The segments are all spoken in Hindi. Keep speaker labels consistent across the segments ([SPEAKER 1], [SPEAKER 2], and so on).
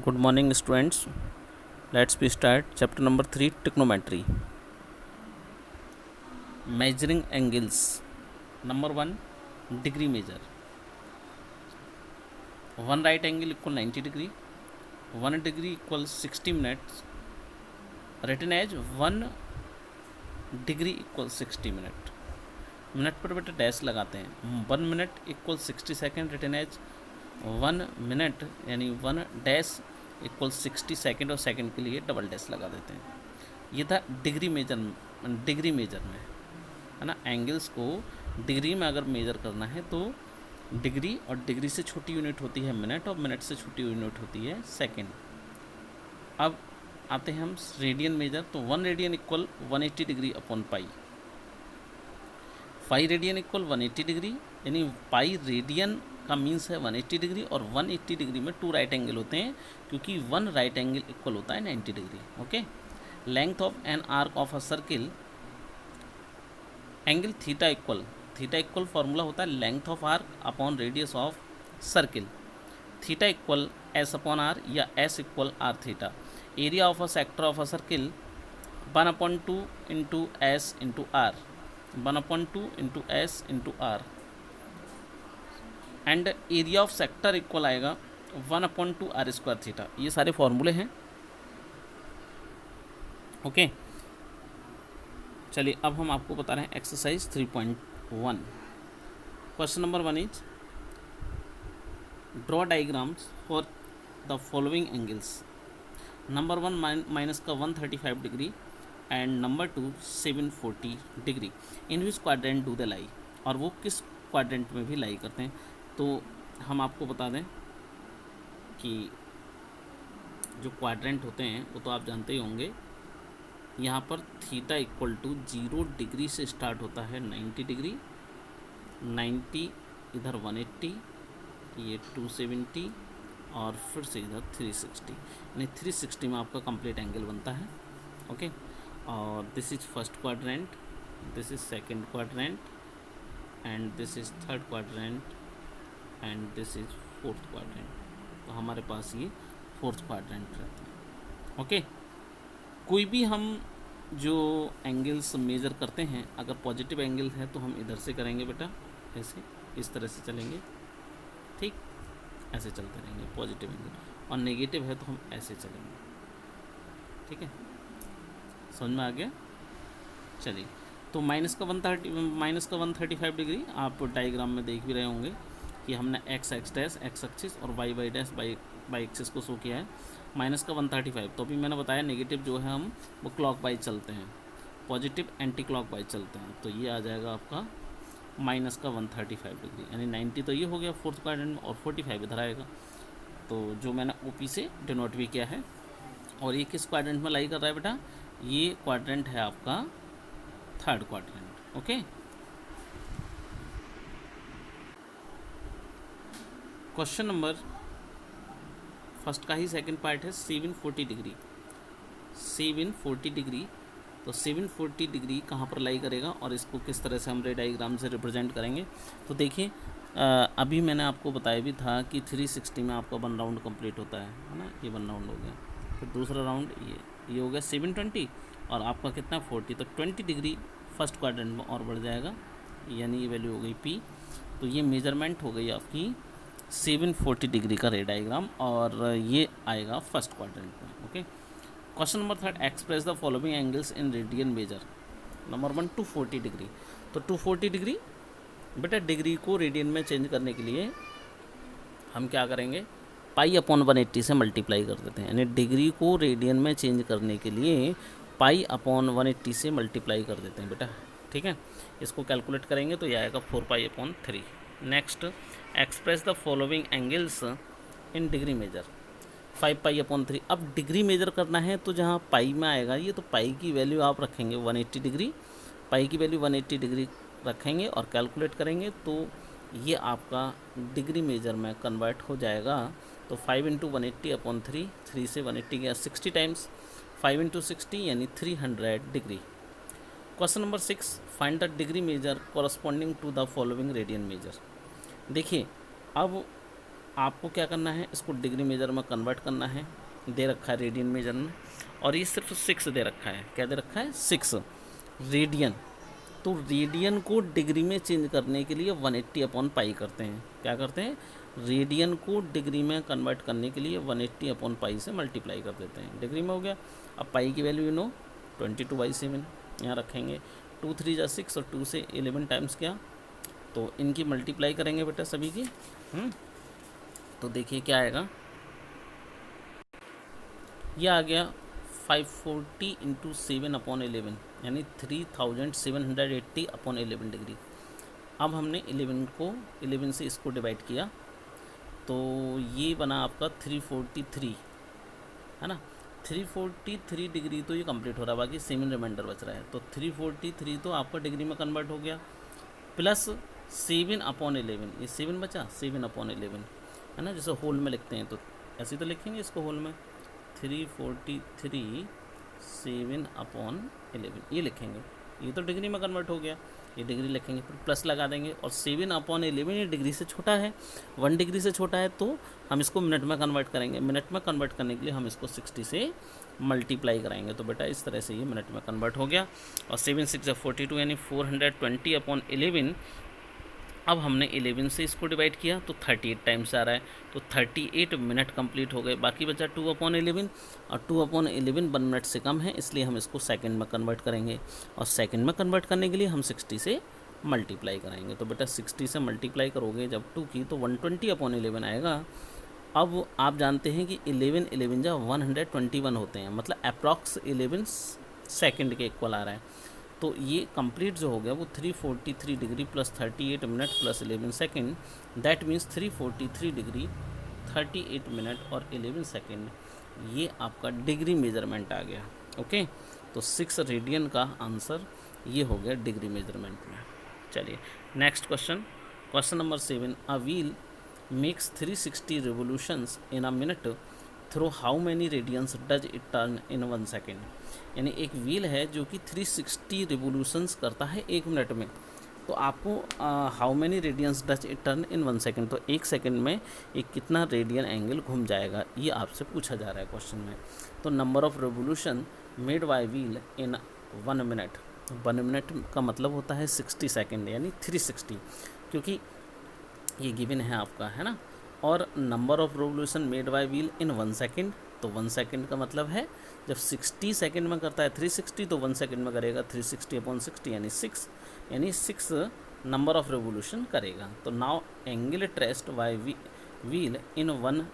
[SPEAKER 1] Good morning, students. Let's be start chapter number 3, trigonometry. Measuring angles. Number 1, degree measure. One right angle equal 90 degree. 1 degree equals 60 minutes. Written as 1 degree equals 60 minute. Minute पर बेटा डैश लगाते हैं. 1 minute equal 60 second. Written as 1 minute यानी 1 डैश इक्वल 60 सेकेंड और सेकेंड के लिए डबल डैश लगा देते हैं. ये था डिग्री मेजर में, है ना. एंगल्स को डिग्री में अगर मेजर करना है तो डिग्री, और डिग्री से छोटी यूनिट होती है मिनट, और मिनट से छोटी यूनिट होती है सेकेंड. अब आते हैं हम रेडियन मेजर. तो 1 radian equal 180 degree upon pi. 5 radian equal 180 degree, यानी पाई रेडियन का मीन्स है 180 डिग्री, और 180 डिग्री में 2 राइट एंगल होते हैं क्योंकि 1 राइट एंगल इक्वल होता है 90 degree. Okay. Length of an arc of a circle. Angle theta equal formula होता है length of arc upon radius of circle. Theta equal S upon R या S equal are theta. Area of a sector of a circle 1/2 into S into R. 1/2 into S into R. And area of sector equal आएगा 1/2 आर स्क्वायर थीटा. ये सारे फॉर्मूले हैं. ओके. चलिए अब हम आपको बता रहे हैं exercise 3.1. Question number 1 is draw diagrams for the following angles. Number 1 minus का 135 degree and number 2 740 degree. In which quadrant do they lie. और वो किस क्वाड्रेंट में भी लाई करते हैं. तो हम आपको बता दें कि जो क्वाड्रेंट होते हैं वो तो आप जानते ही होंगे. यहाँ पर थीटा इक्वल टू 0 डिग्री से स्टार्ट होता है 90 डिग्री, 90 इधर 180, ये 270 और फिर से इधर 360, यानी 360 में आपका कंप्लीट एंगल बनता है. ओके. और this is first quadrant, this is second quadrant, and this is third quadrant, and this is fourth quadrant. तो हमारे पास ये फोर्थ क्वाड्रेंट रहता है. ओके. कोई भी हम जो एंगल्स मेज़र करते हैं, अगर पॉजिटिव एंगल है तो हम इधर से करेंगे बेटा, ऐसे इस तरह से चलेंगे. ठीक, ऐसे चलते रहेंगे पॉजिटिव एंगल. और नेगेटिव है तो हम ऐसे चलेंगे. ठीक है, समझ में आ गया. चलिए, तो माइनस का 135 डिग्री आप डायग्राम में देख भी रहे होंगे कि हमने एक्स डैश एक्स एक्सिस और वाई डैश बाई एक्सिस को शो किया है. माइनस का 135. तो अभी मैंने बताया नेगेटिव जो है हम वो क्लॉक वाइज चलते हैं, पॉजिटिव एंटी क्लॉक वाइज चलते हैं. तो ये आ जाएगा आपका माइनस का 135 डिग्री, यानी 90 तो ये हो गया फोर्थ क्वाड्रेंट और 45 इधर आएगा. तो जो मैंने ओपी से डिनोट भी किया है. और ये किस क्वाड्रेंट में लाई कर रहा है बेटा. ये क्वाड्रेंट है आपका third quadrant. Okay. Question number first का ही सेकंड पार्ट है 740 डिग्री. 740 डिग्री. तो 740 डिग्री कहाँ पर लाई करेगा और इसको किस तरह से हम रे डायग्राम से रिप्रेजेंट करेंगे. तो देखिए, अभी मैंने आपको बताया भी था कि 360 में आपका 1 राउंड कंप्लीट होता है ना. ये 1 राउंड हो गया. फिर दूसरा राउंड ये हो गया 720, और आपका कितना 40. तो 20 डिग्री फर्स्ट क्वाड्रेंट में और बढ़ जाएगा, यानी ये वैल्यू हो गई P. तो ये मेजरमेंट हो गई आपकी 740 डिग्री का रे डायग्राम, और ये आएगा फर्स्ट क्वाड्रेंट में. Okay. Question number 3, express the following angles in radian major. Number 1 240 degree. तो 240 डिग्री बेटा, डिग्री को रेडियन में चेंज करने के लिए हम क्या करेंगे, पाई अपॉन 180 से मल्टीप्लाई कर देते हैं. यानी डिग्री को रेडियन में चेंज करने के लिए पाई अपॉन 180 से मल्टीप्लाई कर देते हैं बेटा. ठीक है, इसको कैलकुलेट करेंगे तो ये आएगा 4π/3. Next, express the following angles in degree measure. 5π/3. अब डिग्री मेजर करना है तो जहाँ पाई में आएगा ये, तो पाई की वैल्यू आप रखेंगे 180 डिग्री. पाई की वैल्यू 180 डिग्री रखेंगे और कैलकुलेट करेंगे तो ये आपका डिग्री मेजर में कन्वर्ट हो जाएगा. तो 5 × 180/3, 3 से 180 गया 60 टाइम्स. 5 × 60 यानी 300 degree. Question number 6, find the degree measure corresponding to the following radian measure. देखिए, अब आपको क्या करना है, इसको डिग्री मेजर में कन्वर्ट करना है। दे रखा है रेडियन मेजर में, और ये सिर्फ 6 दे रखा है। क्या दे रखा है? 6 रेडियन। तो रेडियन को डिग्री में चेंज करने के लिए 180 अपॉन पाई करते हैं। क्या करते हैं? रेडियन को डिग्री में कन्वर्ट करने के लिए 180 अपॉन पाई से मल्टीप्लाई कर देते हैं। डिग्री में हो गया। अब पाई की वैल्यू 22/7 यहाँ रखेंगे। 2 3 जा 6 और 2 से 11 टाइम्स क्या, तो इनकी मल्टीप्लाई करेंगे बेटा सभी की। तो देखिए क्या आएगा, ये आ गया 540 इंटू 7/11 यानी 3780 अपॉन 11 डिग्री। अब हमने 11 से इसको डिवाइड किया, तो ये बना आपका 343, है ना। 343 डिग्री तो ये कंप्लीट हो रहा है, बाकी 7 रिमाइंडर बच रहा है। तो 343 तो आपका डिग्री में कन्वर्ट हो गया, प्लस 7/11, ये 7 बचा, 7/11, है ना। जैसे होल में लिखते हैं तो ऐसे तो लिखेंगे इसको होल में, 343 7/11 ये लिखेंगे। ये तो डिग्री में कन्वर्ट हो गया, ये डिग्री लिखेंगे, फिर प्लस लगा देंगे। और 7/11 ये डिग्री से छोटा है, 1 डिग्री से छोटा है, तो हम इसको मिनट में कन्वर्ट करेंगे। मिनट में कन्वर्ट करने के लिए हम इसको 60 से मल्टीप्लाई कराएंगे। तो बेटा इस तरह से ये मिनट में कन्वर्ट हो गया। और 7 6 42 यानी 420/11। अब हमने 11 से इसको डिवाइड किया तो 38 टाइम्स आ रहा है, तो 38 मिनट कंप्लीट हो गए। बाकी बचा 2/11, और 2/11 1 मिनट से कम है, इसलिए हम इसको सेकंड में कन्वर्ट करेंगे। और सेकंड में कन्वर्ट करने के लिए हम 60 से मल्टीप्लाई कराएंगे। तो बेटा 60 से मल्टीप्लाई करोगे जब 2 की, तो 120/11 आएगा। अब आप जानते हैं कि 11 11 जा 121 होते हैं, मतलब अप्रॉक्स 11 सेकेंड के इक्वल आ रहा है। तो ये कंप्लीट जो हो गया वो 343 degree plus 38 minute plus 11 second, that means 343 degree 38 minute और 11 सेकेंड, ये आपका डिग्री मेजरमेंट आ गया। ओके, तो 6 रेडियन का आंसर ये हो गया डिग्री मेजरमेंट में। चलिए next question, question number 7। A wheel makes 360 revolutions in a minute through how many radians does it turn in 1 second. यानी एक व्हील है जो कि 360 रिवोल्यूशंस करता है 1 मिनट में, तो आपको how many radians does it turn in 1 second, तो 1 सेकेंड में एक कितना रेडियन एंगल घूम जाएगा, ये आपसे पूछा जा रहा है क्वेश्चन में। तो number of revolution made by wheel in 1 minute, 1 minute का मतलब होता है 60 सेकेंड यानी 360, क्योंकि ये गिवन है आपका, है ना। और number of revolution made by wheel in 1 second, तो 1 सेकेंड का मतलब है जब 60 सेकेंड में करता है 360, तो 1 सेकेंड में करेगा 360/60 यानी 6, यानी 6 नंबर ऑफ रिवोल्यूशन करेगा। तो now angle traced by wheel in 1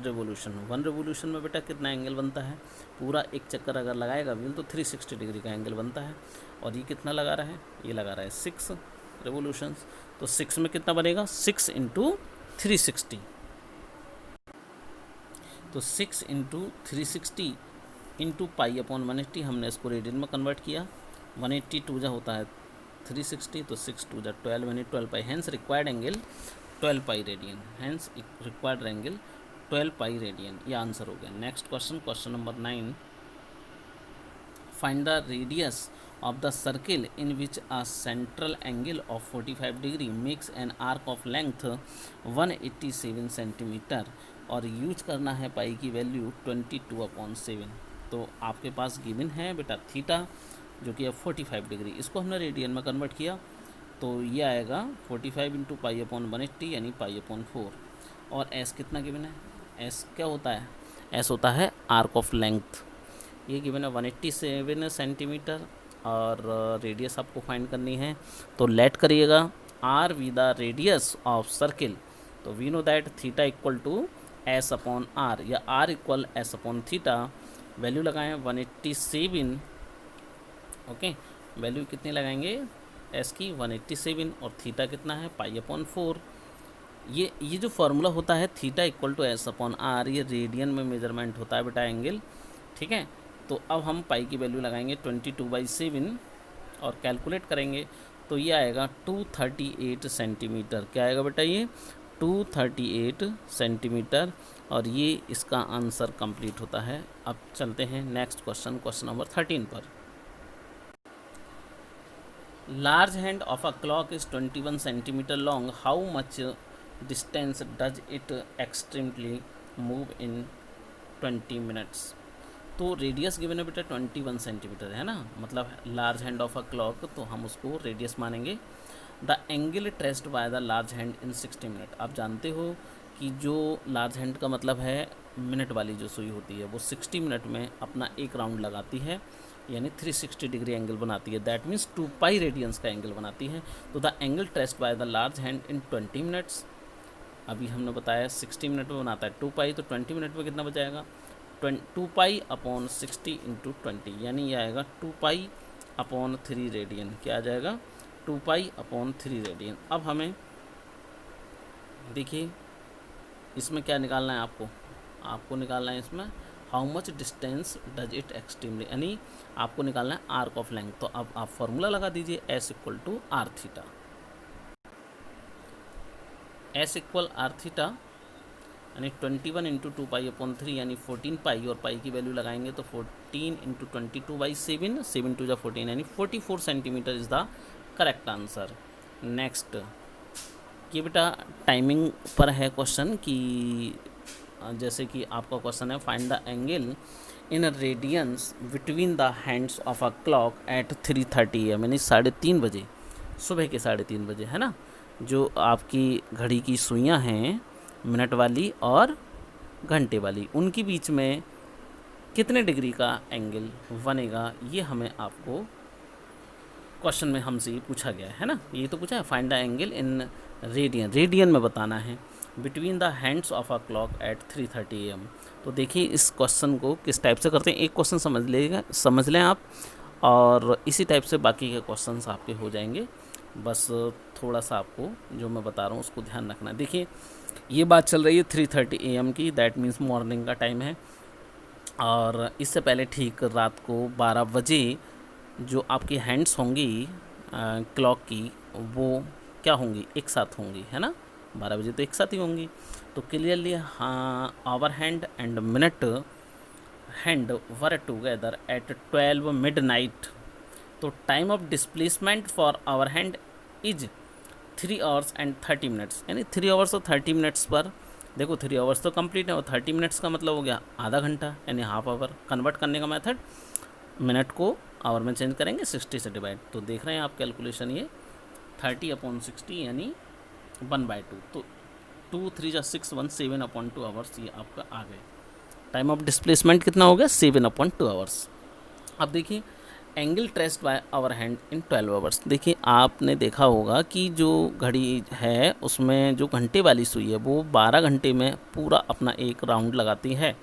[SPEAKER 1] revolution, 1 revolution में बेटा कितना एंगल बनता है, पूरा एक चक्कर अगर लगाएगा व्हील तो 360 डिग्री का एंगल बनता है। और ये कितना लगा रहा है, ये लगा रहा है 6 रिवोल्यूशंस, तो 6 में कितना बनेगा, 6 × 360, तो 6 × 360 इंटू π/180, हमने इसको रेडियन में कन्वर्ट किया। 180 2 जा होता है 360, तो 6 2 जा 12 यानी 12 pi, hence required angle 12 pi radian, hence required angle 12 pi radian, ये आंसर हो गया। Next question, question number 9। Find the radius of the circle in which a central angle of 45 degree makes an arc of length 187 centimeter, और यूज करना है पाई की वैल्यू 22/7। तो आपके पास गिवन है बेटा थीटा जो कि है 45 डिग्री, इसको हमने रेडियन में कन्वर्ट किया, तो ये आएगा 45 × π/180 यानी π/4। और एस कितना गिवन है, एस क्या होता है, एस होता है आर्क ऑफ लेंथ, ये गिवन है 187 सेंटीमीटर, और रेडियस आपको फाइंड करनी है। तो लेट करिएगा R be the radius of circle, तो we know that theta equal to S/R या R इक्वल S/थीटा। वैल्यू लगाएं 187, ओके, वैल्यू कितनी लगाएंगे एस की 187, और थीटा कितना है π/4। ये जो फार्मूला होता है थीटा इक्वल टू S/R, ये रेडियन में मेजरमेंट होता है बेटा एंगल, ठीक है। तो अब हम पाई की वैल्यू लगाएंगे 22/7 और कैलकुलेट करेंगे, तो ये आएगा 238 सेंटीमीटर। क्या आएगा बेटा, ये 238 सेंटीमीटर, और ये इसका आंसर कंप्लीट होता है। अब चलते हैं नेक्स्ट क्वेश्चन, क्वेश्चन नंबर 13 पर। Large hand of a clock is 21 centimetre long, how much distance does it extremely move in 20 minutes. तो रेडियस गिवन है बेटा 21 सेंटीमीटर है ना, मतलब large hand of a clock, तो हम उसको रेडियस मानेंगे। The angle traced by the large hand in 60 minute. आप जानते हो कि जो लार्ज हैंड का मतलब है मिनट वाली जो सुई होती है वो 60 मिनट में अपना एक राउंड लगाती है, यानी 360 डिग्री एंगल बनाती है। दैट मीन्स 2 पाई रेडियंस का एंगल बनाती है। तो the angle traced by the large hand in 20 minutes, अभी हमने बताया 60 मिनट में बनाता है 2 पाई, तो 20 मिनट में कितना बचाएगा 2 पाई अपॉन 60 इंटू 20, यानी ये आएगा 2 पाई अपॉन 3 रेडियन। क्या आ जाएगा 2 पाई अपॉन 3 रेडियन। अब हमें देखिए इसमें क्या निकालना है, आपको निकालना है इसमें how much distance does it extremely, यानी आपको निकालना है आर्क ऑफ लेंथ। तो अब आप फॉर्मूला लगा दीजिए s equal to r theta. S equal are theta यानी 21 इंटू 2 पाई अपॉन 3 यानी 14 पाई, और पाई की वैल्यू लगाएंगे तो 14 इंटू 22/7, 7 टू 14 यानी 44 centimetre is the correct answer. Next, ये बेटा टाइमिंग पर है क्वेश्चन कि जैसे कि आपका क्वेश्चन है find the angle in radians between the hands of a clock at 3:30 AM, यानी 3:30 बजे, सुबह के 3:30 बजे है ना, जो आपकी घड़ी की सुइयाँ हैं मिनट वाली और घंटे वाली, उनके बीच में कितने डिग्री का एंगल बनेगा, ये हमें आपको क्वेश्चन में हमसे ये पूछा गया है ना। ये तो पूछा है find the angle in radian, radian में बताना है between the hands of a clock at 3:30 AM। तो देखिए इस क्वेश्चन को किस टाइप से करते हैं, एक क्वेश्चन समझ लें आप, और इसी टाइप से बाकी के क्वेश्चंस आपके हो जाएंगे। बस थोड़ा सा आपको जो मैं बता रहा हूँ उसको ध्यान रखना। देखिए ये बात चल रही है 3:30 AM की, दैट मीन्स मॉर्निंग का टाइम है, और इससे पहले ठीक रात को 12 बजे जो आपकी हैंड्स होंगी क्लॉक की वो क्या होंगी, एक साथ होंगी है ना, 12 बजे तो एक साथ ही होंगी। तो क्लियरली हाँ, hour hand and minute hand were together at 12 midnight। तो time of displacement for hour hand is 3 hours and 30 minutes, यानी 3 hours और 30 minutes पर देखो 3 hours तो कंप्लीट है और 30 minutes का मतलब हो गया आधा घंटा, यानी हाफ आवर। कन्वर्ट करने का मेथड मिनट को आवर में चेंज करेंगे 60 से डिवाइड, तो देख रहे हैं आप कैलकुलेशन, ये 30/60 यानी 1/2, तो 2 3 जा 6 1 7/2 आवर्स ये आपका आ गए। टाइम ऑफ डिस्प्लेसमेंट कितना हो गया 7/2 आवर्स। अब देखिए angle traced by hour hand in 12 hours. देखिए आपने देखा होगा कि जो घड़ी है उसमें जो घंटे वाली सुई है वो 12 घंटे में पूरा अपना एक राउंड लगाती है।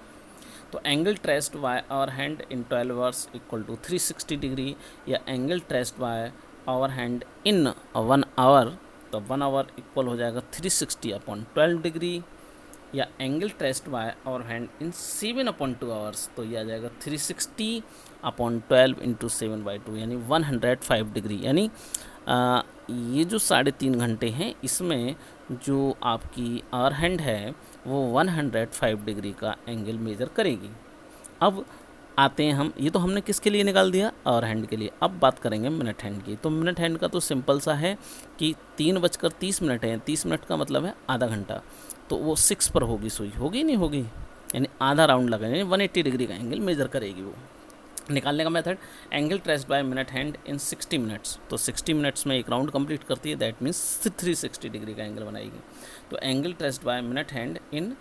[SPEAKER 1] तो angle traced by hour hand in 12 hours equal to 360 degree, या angle traced by hour hand in 1 hour, तो 1 आवर इक्वल हो जाएगा 360/12 डिग्री, या angle traced by hour hand in 7/2 hours, तो ये आ जाएगा 360/12 इंटू 7/2 यानी 105 डिग्री। यानी ये जो 3.5 घंटे हैं इसमें जो आपकी आवर हैंड है वो 105 डिग्री का एंगल मेजर करेगी। अब आते हैं हम, ये तो हमने किसके लिए निकाल दिया, आवर हैंड के लिए। अब बात करेंगे मिनट हैंड की। तो मिनट हैंड का तो सिंपल सा है कि 3:30 है, 30 मिनट का मतलब है आधा घंटा, तो वो 6 पर होगी सुई, होगी नहीं होगी, यानी आधा राउंड लगाएंगे, 180 डिग्री का एंगल मेजर करेगी वो। निकालने का method angle traced by minute hand in 60 minutes, तो 60 मिनट्स में एक राउंड कंप्लीट करती है, दैट मीन्स 360 डिग्री का एंगल बनाएगी। तो angle traced by minute hand in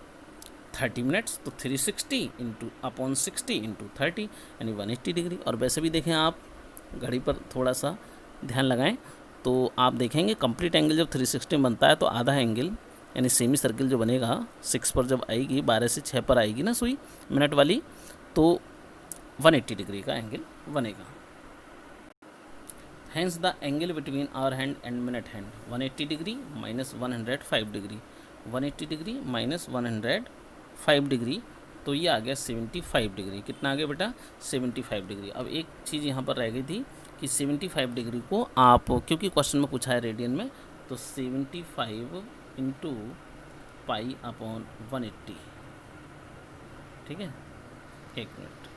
[SPEAKER 1] 30 minutes, तो 360 इंटू अपॉन 60 इंटू 30 यानी 180 डिग्री। और वैसे भी देखें आप घड़ी पर थोड़ा सा ध्यान लगाएं तो आप देखेंगे कंप्लीट एंगल जब 360 बनता है तो आधा एंगल यानी सेमी सर्किल जो बनेगा 6 पर जब आएगी, 12 से 6 पर आएगी ना सुई मिनट वाली, तो 180 डिग्री का एंगल बनेगा। Hence the angle between hour hand and minute hand 180 degree minus 105 degree, 180 degree minus 105 degree, तो ये आ गया 75 डिग्री। कितना आ गया बेटा 75 डिग्री। अब एक चीज़ यहाँ पर रह गई थी कि 75 डिग्री को आप, क्योंकि क्वेश्चन में पूछा है रेडियन में, तो 75 इंटू पाई अपॉन 180, ठीक है, एक मिनट,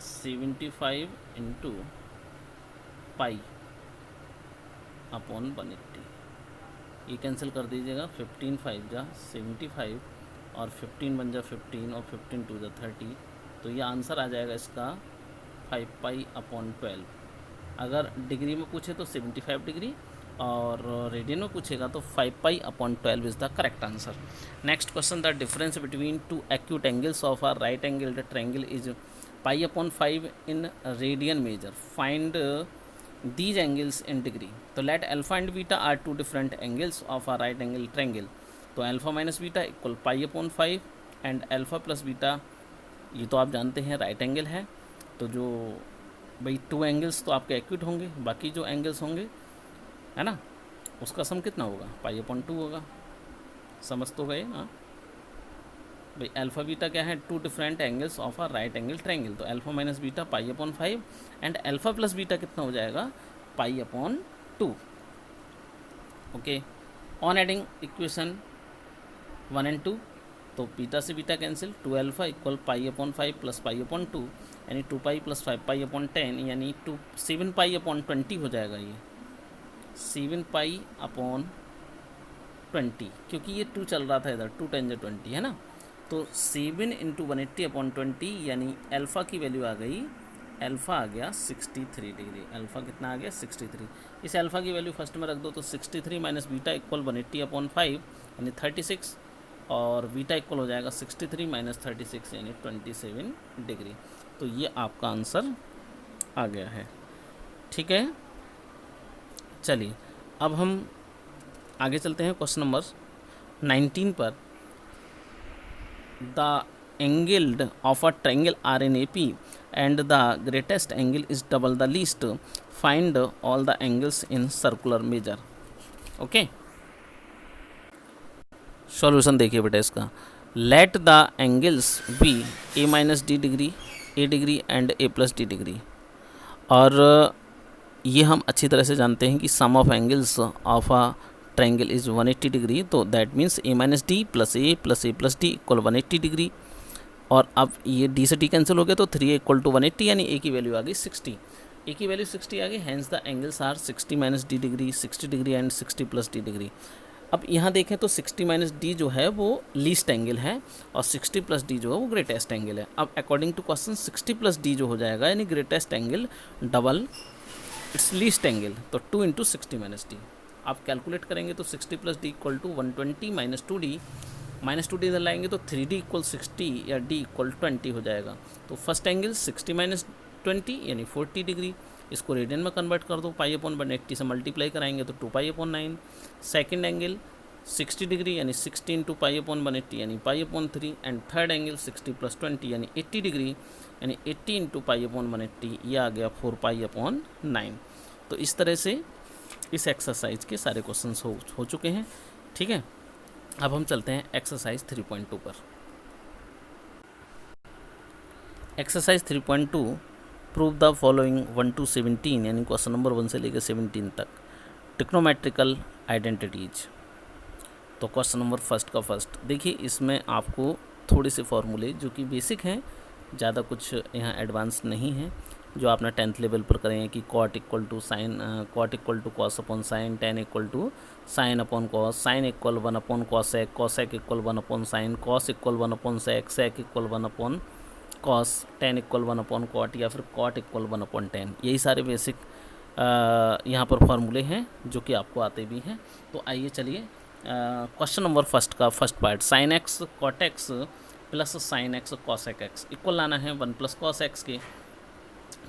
[SPEAKER 1] 75 इंटू पाई अपॉन 180, ये कैंसिल कर दीजिएगा, 15 5 जा 75 और 15 1 जा 15 और 15 2 जा 30। तो ये आंसर आ जाएगा इसका 5π/12। अगर डिग्री में पूछे तो 75 डिग्री और रेडियन में पूछेगा तो 5π/12 is the correct answer. Next question, the difference between two acute angles of a right angled triangle is π/5 in radian measure, find these angles in degree। तो let alpha and beta are two different angles of a right angle triangle। तो alpha minus beta equal π/5 and alpha plus beta ये तो आप जानते हैं राइट एंगल है। तो जो भाई टू एंगल्स तो आपके एक्यूट होंगे, बाकी जो एंगल्स होंगे है ना उसका सम कितना होगा, π/2 होगा। समझ तो गए। हाँ भाई अल्फ़ा बीटा क्या है, two different angles of a right angle triangle. तो alpha minus beta π/5 and alpha plus beta कितना हो जाएगा, π/2। Okay, on adding equation 1 and 2, तो बीटा से बीटा कैंसिल, 2α इक्वल π/5 प्लस π/2 यानी 2π प्लस 5π/10 यानी 7π/20 हो जाएगा। ये 7π/20 क्योंकि ये 2 चल रहा था इधर, 2 10 20 है ना। तो 7 × 180/20 यानी अल्फ़ा की वैल्यू आ गई, अल्फ़ा आ गया 63 डिग्री। अल्फ़ा कितना आ गया 63। इस अल्फ़ा की वैल्यू फर्स्ट में रख दो, तो 63 माइनस बीटा इक्वल 180/5 यानी 36 और बीटा इक्वल हो जाएगा 63 माइनस 36 यानी 27 डिग्री। तो ये आपका आंसर आ गया है। ठीक है, चलिए अब हम आगे चलते हैं क्वेश्चन नंबर 19 पर। The angled of a triangle are in AP and the greatest angle is double the least, find all the angles in circular measure। Okay, solution देखिए बेटा इसका। Let the angles be a minus D degree, a degree and a plus D degree. और ये हम अच्छी तरह से जानते हैं कि sum of angles of a triangle is 180 degree. तो that means a minus D plus a plus D equal 180 degree. और अब ये d से d कैंसिल हो गया, तो 3a इक्वल टू 180 यानी a की वैल्यू आ गई 60। a की वैल्यू 60 आ गई, hence the angles are 60 minus D degree, 60 degree and 60 plus D degree. अब यहाँ देखें तो 60 माइनस डी जो है वो लीस्ट एंगल है और 60 प्लस डी जो है वो ग्रेटेस्ट एंगल है। अब according to question 60 plus d जो हो जाएगा यानी greatest angle double its least angle, तो 2 × 60 माइनस डी। आप कैलकुलेट करेंगे तो 60 plus D equal to 120 minus 2d, minus 2d इधर लाएंगे तो 3d इक्वल 60 या d इक्वल 20 हो जाएगा। तो फर्स्ट एंगल 60 माइनस 20 यानी 40 डिग्री। इसको रेडियन में कन्वर्ट कर दो, π/180 से मल्टीप्लाई कराएंगे तो 2π/9। सेकेंड एंगल 60 डिग्री यानी 60 × π/180 यानी π/3। एंड थर्ड एंगल 60 प्लस 20 यानी 80 डिग्री यानी 80 × π/180, ये आ गया 4π/9। तो इस तरह से इस एक्सरसाइज के सारे क्वेश्चंस हो चुके हैं। ठीक है, अब हम चलते हैं एक्सरसाइज 3.2 पर। Exercise 3.2, prove the following 1 to 17 यानी क्वेश्चन नंबर 1 से लेकर 17 तक ट्रिग्नोमेट्रिकल आइडेंटिटीज। तो क्वेश्चन नंबर फर्स्ट का फर्स्ट देखिए, इसमें आपको थोड़े से फॉर्मूले जो कि बेसिक हैं, ज़्यादा कुछ यहाँ एडवांस नहीं है, जो आपने 10th लेवल पर करें हैं कि cot equal to sine, cot equal to cos upon sine, tan equal to sine upon cos, sine equal 1 upon cosec, cosec equal 1 upon sine, cos equal 1 upon sec, sec equal 1 upon cos, tan equal 1 upon cot या फिर कॉट इक्वल 1 अपॉन टेन। यही सारे बेसिक यहाँ पर फॉर्मूले हैं जो कि आपको आते भी हैं। तो आइए चलिए क्वेश्चन नंबर फर्स्ट का first part, sine x cot x plus sine x cosec x equal लाना है 1 प्लस कॉस एक्स के।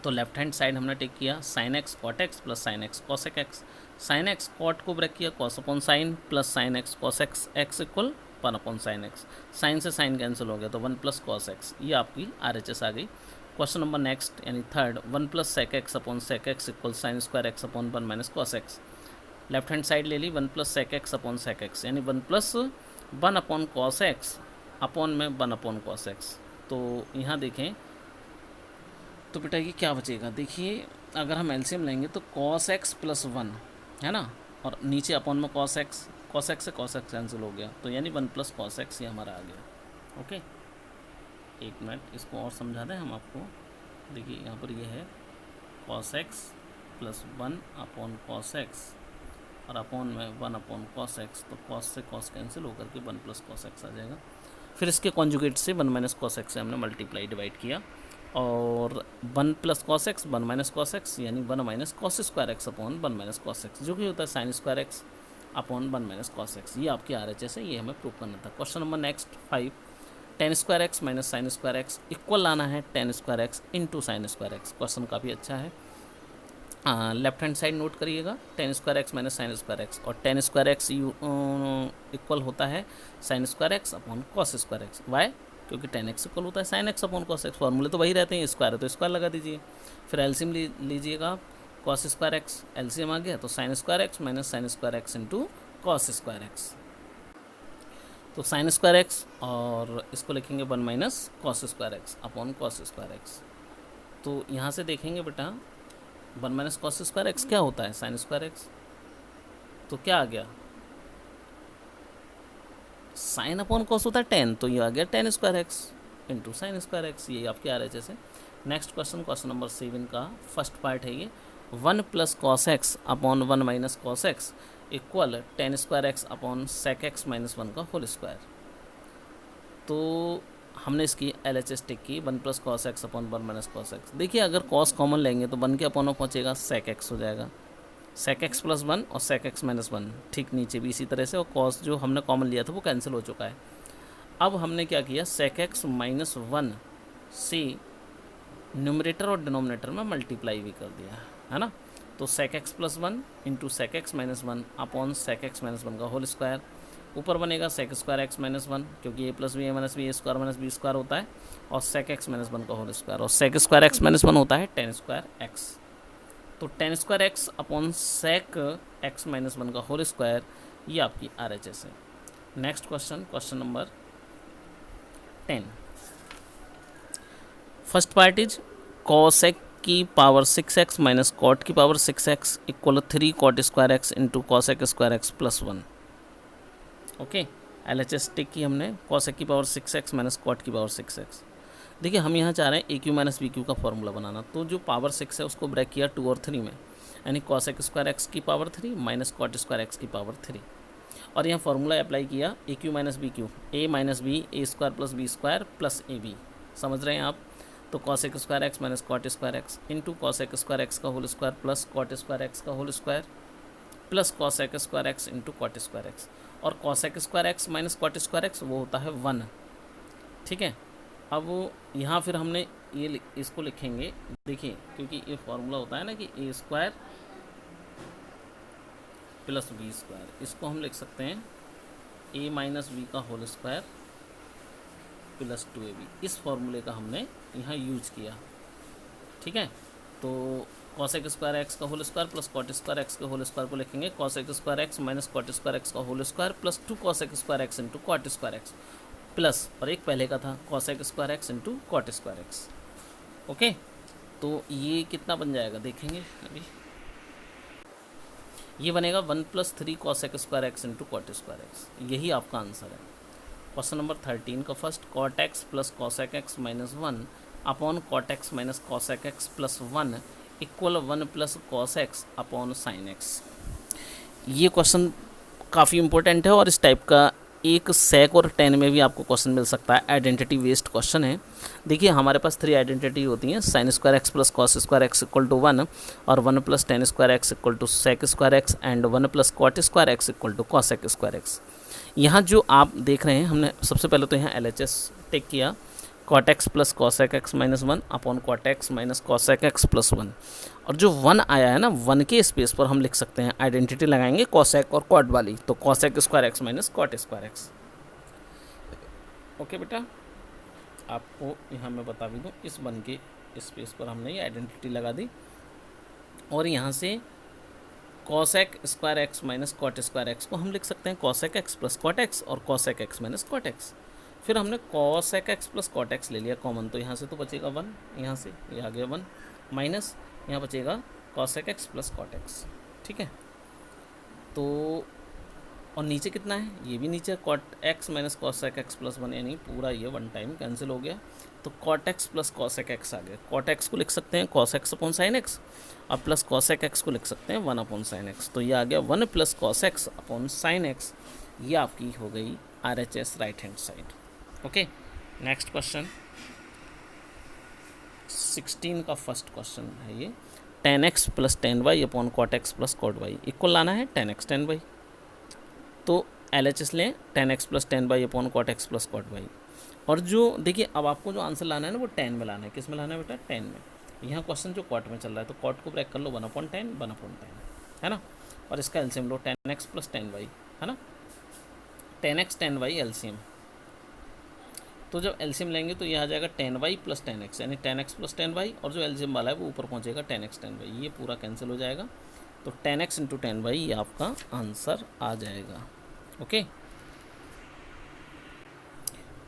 [SPEAKER 1] तो लेफ्ट हैंड साइड हमने टेक किया sine x cot x plus sine x cosec x. Sine x cot को ब्रेक किया cos upon sine plus sine x cos x, x equal 1 upon sine x. Sine से साइन कैंसिल हो गया तो 1 प्लस कॉस एक्स, ये आपकी RHS आ गई। क्वेश्चन नंबर नेक्स्ट यानी third, 1 plus sec x upon sec x equal sine square x upon 1 minus cos x. Left hand side ले ली 1 plus sec x upon sec x यानी 1 plus 1 upon cos x upon में 1 अपॉन कॉस एक्स। तो यहाँ देखें तो बेटा ये क्या बचेगा, देखिए अगर हम एलसीएम लेंगे तो कॉस एक्स प्लस 1 है ना, और नीचे अपॉन में कॉस एक्स से कॉस एक्स कैंसिल हो गया, तो यानी 1 प्लस कॉस एक्स ये हमारा आ गया। ओके, एक मिनट इसको और समझा दें हम आपको। देखिए यहाँ पर ये है cos x plus 1 upon cos x और अपॉन में 1 अपॉन कॉस एक्स, तो कॉस से कॉस कैंसिल होकर के 1 प्लस कॉस एक्स आ जाएगा। फिर इसके कॉन्जुगेट से 1 माइनस कॉस एक्स से हमने मल्टीप्लाई डिवाइड किया, और 1 plus cos x 1 minus cos x, यानी 1 minus cos square x upon 1 minus cos x, जो कि होता है sine square x upon 1 minus cos x. ये आपकी RHS है, ये हमें प्रूव करना था। Question number next 5, ten square x minus sine square x equal लाना है ten square x into sine square x. Question काफ़ी अच्छा है। लेफ्ट हैंड साइड नोट करिएगा, tan square x minus sine square x, और टेन स्क्वायर एक्स इक्वल होता है sine square x upon cos square x. Why? क्योंकि टेन एक्स इक्वल होता है sine x upon cos x, फॉर्मूले तो वही रहते हैं, स्क्वायर है तो स्क्वायर लगा दीजिए। फिर एलसीएम लीजिएगा आप, कॉस स्क्वायर एक्स एलसीएम आ गया तो sine square x minus sine square x into cos square x. तो साइन स्क्वायर एक्स और इसको लिखेंगे 1 minus cos square x upon cos square x. तो यहाँ से देखेंगे बेटा 1 माइनस कॉस स्क्वायर एक्स क्या होता है, साइन स्क्वायर एक्स, तो क्या आ गया, साइन अपॉन कॉस होता है 10, तो ये आ गया 10 square x into sine square x. ये आपके RHS है। नेक्स्ट क्वेश्चन, क्वेश्चन नंबर 7 का फर्स्ट पार्ट है ये, 1 plus cos x upon 1 minus cos x equal 10 square x upon sec x minus 1 का होल स्क्वायर। तो हमने इसकी LHS टेक की, 1 plus cos x upon 1 minus cos x. देखिए अगर कॉस कॉमन लेंगे तो 1 के अपॉन में पहुँचेगा सेक एक्स हो जाएगा, सेक एक्स प्लस 1 और सेक एक्स माइनस 1, ठीक नीचे भी इसी तरह से, और कॉस जो हमने कॉमन लिया था वो कैंसिल हो चुका है। अब हमने क्या किया, सेक एक्स माइनस 1 से न्यूमरेटर और डिनोमिनेटर में मल्टीप्लाई भी कर दिया है ना। तो sec x plus 1 into sec x minus 1 upon sec x minus 1 का होल स्क्वायर। ऊपर बनेगा सेक स्क्वायर एक्स माइनस 1, क्योंकि a plus b a minus B A square minus B square होता है, और सेक एक्स माइनस 1 का होल स्क्वायर, और सेक स्क्वायर एक्स माइनस 1 होता है 10 स्क्वायर एक्स। तो 10 square x upon sec x minus 1 का होल स्क्वायर, ये आपकी RHS है। Next question, question number 10, first part is cosec की पावर 6x माइनस कॉट की power 6x equal 3 cot square x into cosec square x plus 1। Okay, LHS take की हमने, कॉसेक की पावर 6x माइनस कॉट की पावर 6x। देखिए हम यहाँ चाह रहे हैं AQ माइनस BQ का फॉर्मूला बनाना, तो जो पावर 6 है उसको ब्रेक किया 2 और 3 में, यानी कॉसेक स्क्वायर एक्स की power 3 minus cot square X की पावर 3, और यहाँ फार्मूला अप्लाई किया AQ minus BQ, a minus B A square plus B square plus AB। समझ रहे हैं आप? तो cosec square x minus cot square x into cosec square X का whole square plus cot square X का whole square plus cosec square x into cot square x, और cosec square x minus cot square x वो होता है 1। ठीक है, अब यहाँ फिर हमने ये इसको लिखेंगे, देखिए क्योंकि ये फॉर्मूला होता है ना कि ए स्क्वायर प्लस बी स्क्वायर, इसको हम लिख सकते हैं a माइनस बी का होल स्क्वायर प्लस 2ab। इस फॉर्मूले का हमने यहाँ यूज किया। ठीक है, तो कॉसेक स्क्वायर एक्स का whole square plus cot square X के होल स्क्वायर को लिखेंगे cosec square x minus cot square X का whole square plus 2 cosec square x into cot square x plus, और एक पहले का था cosec square x into cot square x. Okay, तो ये कितना बन जाएगा देखेंगे अभी, ये बनेगा 1 plus 3 cosec square x into cot square x. यही आपका आंसर है। क्वेश्चन नंबर 13 का first, cot x plus cosec x minus 1 upon cot x minus cosec x plus 1 equal 1 plus cos x upon sine x. ये क्वेश्चन काफ़ी इंपॉर्टेंट है, और इस टाइप का एक सेक और 10 में भी आपको क्वेश्चन मिल सकता है। आइडेंटिटी बेस्ड क्वेश्चन है। देखिए हमारे पास 3 आइडेंटिटी होती हैं, sine square x plus cos square x equal to 1, और 1 plus tan square x equal to sec square x, and 1 plus cot square x equal to cosec square x. यहाँ जो आप देख रहे हैं, हमने सबसे पहले तो यहाँ LHS टेक किया, cot x plus cosec x minus 1 upon cot x minus cosec x plus 1, और जो 1 आया है ना, 1 के स्पेस पर हम लिख सकते हैं, आइडेंटिटी लगाएंगे कॉसेक और कॉट वाली, तो cosec square x minus cot square x. Okay बेटा, आपको यहाँ मैं बता भी दूँ, इस 1 के स्पेस पर हमने ये आइडेंटिटी लगा दी, और यहाँ से cosec square x minus cot square X को हम लिख सकते हैं cosec x plus cot X और cosec x minus cot X. फिर हमने cosec x plus cot X ले लिया कॉमन, तो यहाँ से तो बचेगा 1, यहाँ से ये आ गया 1 माइनस, यहाँ बचेगा cosec x plus cot x. ठीक है, तो और नीचे कितना है, ये भी नीचे cot x minus cosec x plus one, यानी पूरा ये वन टाइम कैंसिल हो गया। तो cot x plus cosec X आ गया। कॉट एक्स को लिख सकते हैं cos x upon sine X, और प्लस कॉसेक एक्स को लिख सकते हैं वन अपॉन साइन एक्स। तो ये आ गया one plus cos x upon sine x. ये आपकी हो गई RHS right hand side. Okay, next question 16 का फर्स्ट क्वेश्चन है ये। Tan x plus tan y upon cot x plus cot y equal लाना है टेन एक्स टेन वाई। तो LHS लें tan x plus tan y upon cot x plus cot y. और जो देखिए अब आपको जो आंसर लाना है ना वो टेन में लाना है। किस में लाना है बेटा, टेन में। यहाँ क्वेश्चन जो कॉट में चल रहा है तो कॉट को ब्रेक कर लो, वन अपॉन टेन है ना। और इसका एलसीएम लो tan x plus tan Y, है ना, tan x tan Y LCM. तो जब एलसीएम लेंगे तो यह आ जाएगा tan Y plus tan X, यानी tan x plus tan Y, और जो एलसीएम वाला है वो ऊपर पहुँचेगा टेन एक्स टेन वाई। ये पूरा कैंसिल हो जाएगा। तो tan x into tan y ये आपका आंसर आ जाएगा। Okay,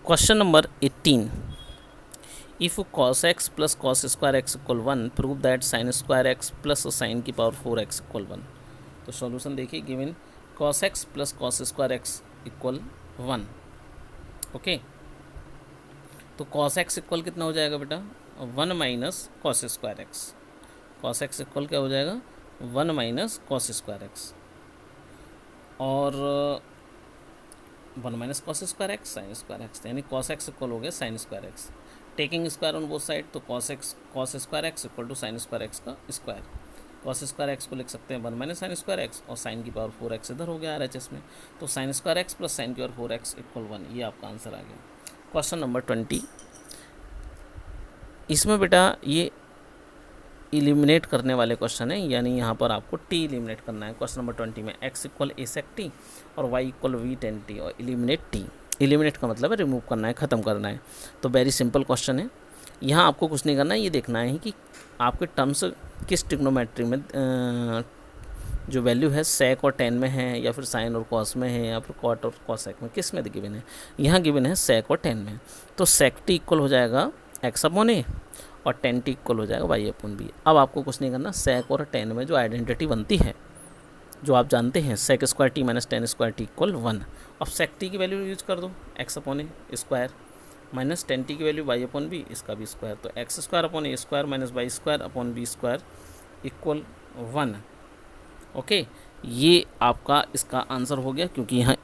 [SPEAKER 1] question number 18। If cos x plus cos square x equal 1 prove that sin square x plus sine की पावर 4x इक्वल 1। तो सॉल्यूशन देखिए, given cos x plus cos square x equal 1। Okay, तो cos x इक्वल कितना हो जाएगा बेटा, 1 minus cos square x. cos x equal क्या हो जाएगा, 1 माइनस cos स्क्वायर एक्स, और 1 minus cos square X sine square X, यानी कॉस एक्स इक्वल हो गया sine square X. Taking square on both side, तो cos square x equal to sine square X का स्क्वायर। कॉस स्क्वायर एक्स को लिख सकते हैं 1 माइनस साइन स्क्वायर एक्स, और साइन की पावर 4x इधर हो गया RHS में। तो sine square x plus sine की पावर 4x इक्वल 1, ये आपका आंसर आ गया। Question number 20। इसमें बेटा ये इलिमिनेट करने वाले क्वेश्चन है, यानी यहाँ पर आपको टी इलिमिनेट करना है। क्वेश्चन नंबर 20 में x equal a sec t और y equal v tan t और इलिमिनेट t। इलिमिनेट का मतलब है रिमूव करना है, ख़त्म करना है। तो वेरी सिंपल क्वेश्चन है। यहाँ आपको कुछ नहीं करना है, ये देखना है कि आपके टर्म्स किस ट्रिग्नोमेट्री में जो वैल्यू है सेक और टेन में है, या फिर साइन और कॉस में है, या फिर कॉट और कॉसेक में, किस में गिवन है। यहाँ गिवन है सेक और टेन में। तो सेक टी इक्वल हो जाएगा एक्स अपॉन ए, और टेन टी इक्वल हो जाएगा वाई अपॉन बी। अब आपको कुछ नहीं करना, सेक और टेन में जो आइडेंटिटी बनती है, जो आप जानते हैं, sec square T minus tan square T equal 1। अब सेक टी की वैल्यू यूज कर दो, X upon A square minus tan T की वैल्यू वाई अपॉन बी, इसका भी स्क्वायर। तो X square upon A square minus Y square upon B square equal 1। Okay, ये आपका इसका आंसर हो गया, क्योंकि यहाँ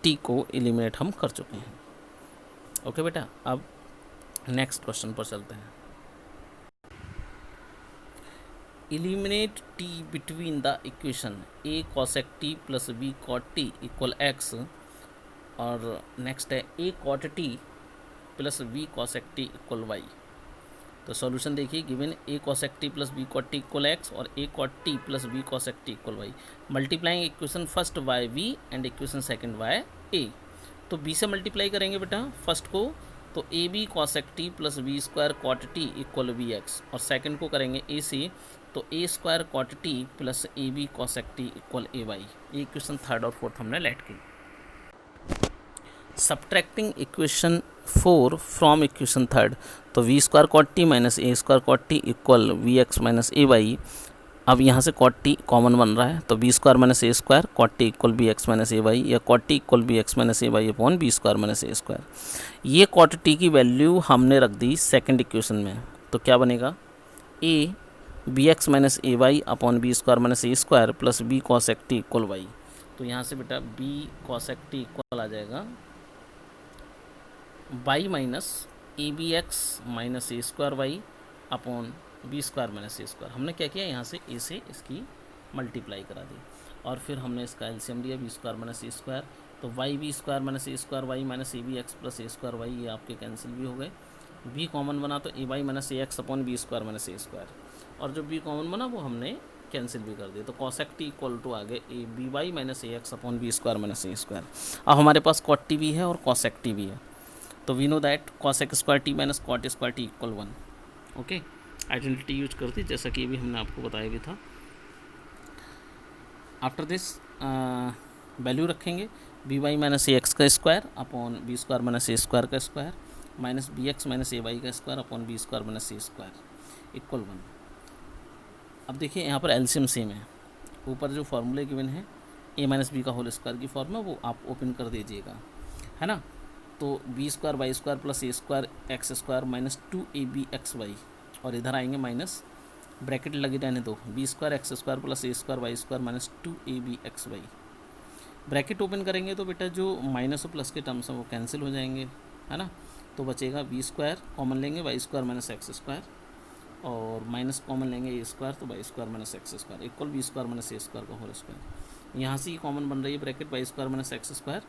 [SPEAKER 1] टी को एलिमिनेट हम कर चुके हैं। ओके बेटा, अब नेक्स्ट क्वेश्चन पर चलते हैं। Eliminate t between the equation a cosec t plus b cot t equal x, और नेक्स्ट है a cot t plus b cosec t equal y। तो सॉल्यूशन देखिए, given a cosec t plus b cot t equal x और a cot t plus b cosec t equal y। Multiplying equation first by v and equation second by a। तो b से मल्टीप्लाई करेंगे बेटा फर्स्ट को, तो a B cosec t plus B square cot T equal B X, और सेकंड को करेंगे ए से, तो A square cot T plus A B cosec T equal A Y. ये इक्वेशन थर्ड और फोर्थ हमने लेट की। Subtracting equation 4 from equation third, तो B square cot T minus A square cot T equal B X minus A Y. अब यहाँ से कॉट टी कॉमन बन रहा है, तो B square minus A square cot T equal B x minus A Y, या cot T equal B x minus A Y upon B square minus A square. ये कॉट टी की वैल्यू हमने रख दी सेकंड इक्वेशन में, तो क्या बनेगा, A B x minus A Y upon B square minus A square plus B cosec T equal Y. तो यहाँ से बेटा बी कॉसेक टी इक्वल आ जाएगा y minus a B x minus A square y upon B square minus A square. हमने क्या किया, यहाँ से ए से इसकी मल्टीप्लाई करा दी, और फिर हमने इसका एलसीएम लिया बी स्क्वायर माइनस ए स्क्वायर। तो y b square minus A square y minus a B x plus A square y, ये आपके कैंसिल भी हो गए। बी कॉमन बना तो A Y minus A x upon B square minus A square, और जो बी कॉमन बना वो हमने कैंसिल भी कर दिया। तो कॉसेक टी इक्वल टू आगे a b Y minus A x upon B square minus A square. अब हमारे पास कॉट टी भी है और कॉसेक टी भी है, तो we know that cosec square T minus cot square T equal 1। Okay, identity use करती जैसा कि भी हमने आपको बताया भी था। आफ्टर दिस वैल्यू रखेंगे बी वाई माइनस ए एक्स का square upon B square minus ए स्क्वायर का square minus B x minus A Y का square upon B square minus ए स्क्वायर इक्वल 1। अब देखिए यहाँ पर एलसीएम सेम है, ऊपर जो फार्मूले गिवन है ए माइनस बी का होल स्क्वायर की फॉर्म है, वो आप ओपन कर दीजिएगा, है ना। तो B square Y square plus ए square X square minus 2ab(xy), और इधर आएंगे माइनस, ब्रैकेट लगी रहने दो, B square X square plus ए square Y square minus 2ab(xy), bracket open करेंगे तो बेटा जो माइनस और प्लस के टर्म्स हैं वो कैंसिल हो जाएंगे, है ना। तो बचेगा बी स्क्वायर कॉमन लेंगे Y square minus X square, और माइनस कॉमन लेंगे ए स्क्वायर, तो Y square minus X square equal B square minus ए स्क्वायर का होल स्क्वायर। यहाँ से ही कॉमन बन रही है bracket Y square minus X square,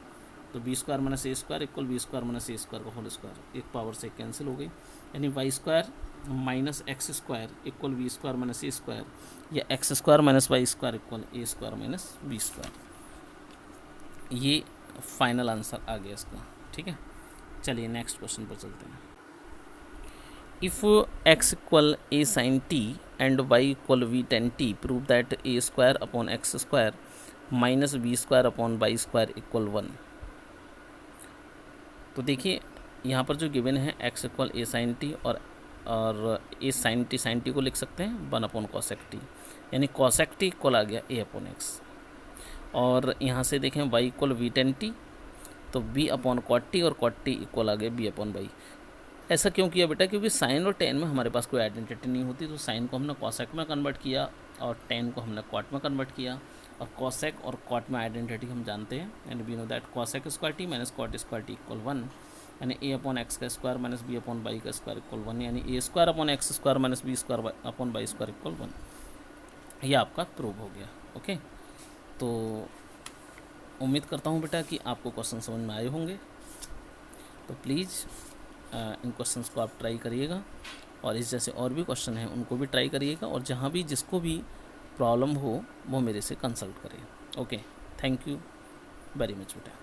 [SPEAKER 1] तो बी स्क्वायर माइनस ए square equal B square minus ए स्क्वायर का होल स्क्वायर, एक पावर से कैंसिल हो गई, यानी Y square minus X square equal B square minus ए स्क्वायर, या X square minus Y square equal A square minus B square. ये फाइनल आंसर आ गया इसका, ठीक है। चलिए नेक्स्ट क्वेश्चन पर चलते हैं। If x equal a sin t and y equal v tan t, prove that a square upon x square minus B square upon Y square equal 1। तो देखिए यहाँ पर जो गिवन है x equal a sin t और a sin t को लिख सकते हैं 1 अपॉन cosec t, यानी cosec t इक्वल आ गया a अपॉन एक्स। और यहाँ से देखें y equal v tan t, तो b अपॉन कॉट टी, और कॉट टी इक्वल आ गया b अपॉन वाई। ऐसा क्यों किया बेटा? क्योंकि साइन और टेन में हमारे पास कोई आइडेंटिटी नहीं होती, तो साइन को हमने कॉसेक में कन्वर्ट किया और टेन को हमने कॉट में कन्वर्ट किया, और कॉसेक और कॉट में आइडेंटिटी हम जानते हैं, and we know that cosec square T minus cot square T equal 1, यानी ए अपॉन एक्स का square minus B upon Y का स्क्वायर इक्वल 1, यानी A square upon x square minus B square upon Y square equal 1। ये आपका प्रूव हो गया। ओके, तो उम्मीद करता हूँ बेटा कि आपको क्वेश्चन समझ में आए होंगे। तो प्लीज़ इन क्वेश्चंस को आप ट्राई करिएगा, और इस जैसे और भी क्वेश्चन हैं उनको भी ट्राई करिएगा, और जहाँ भी जिसको भी प्रॉब्लम हो वो मेरे से कंसल्ट करें। Okay, thank you very much बेटा।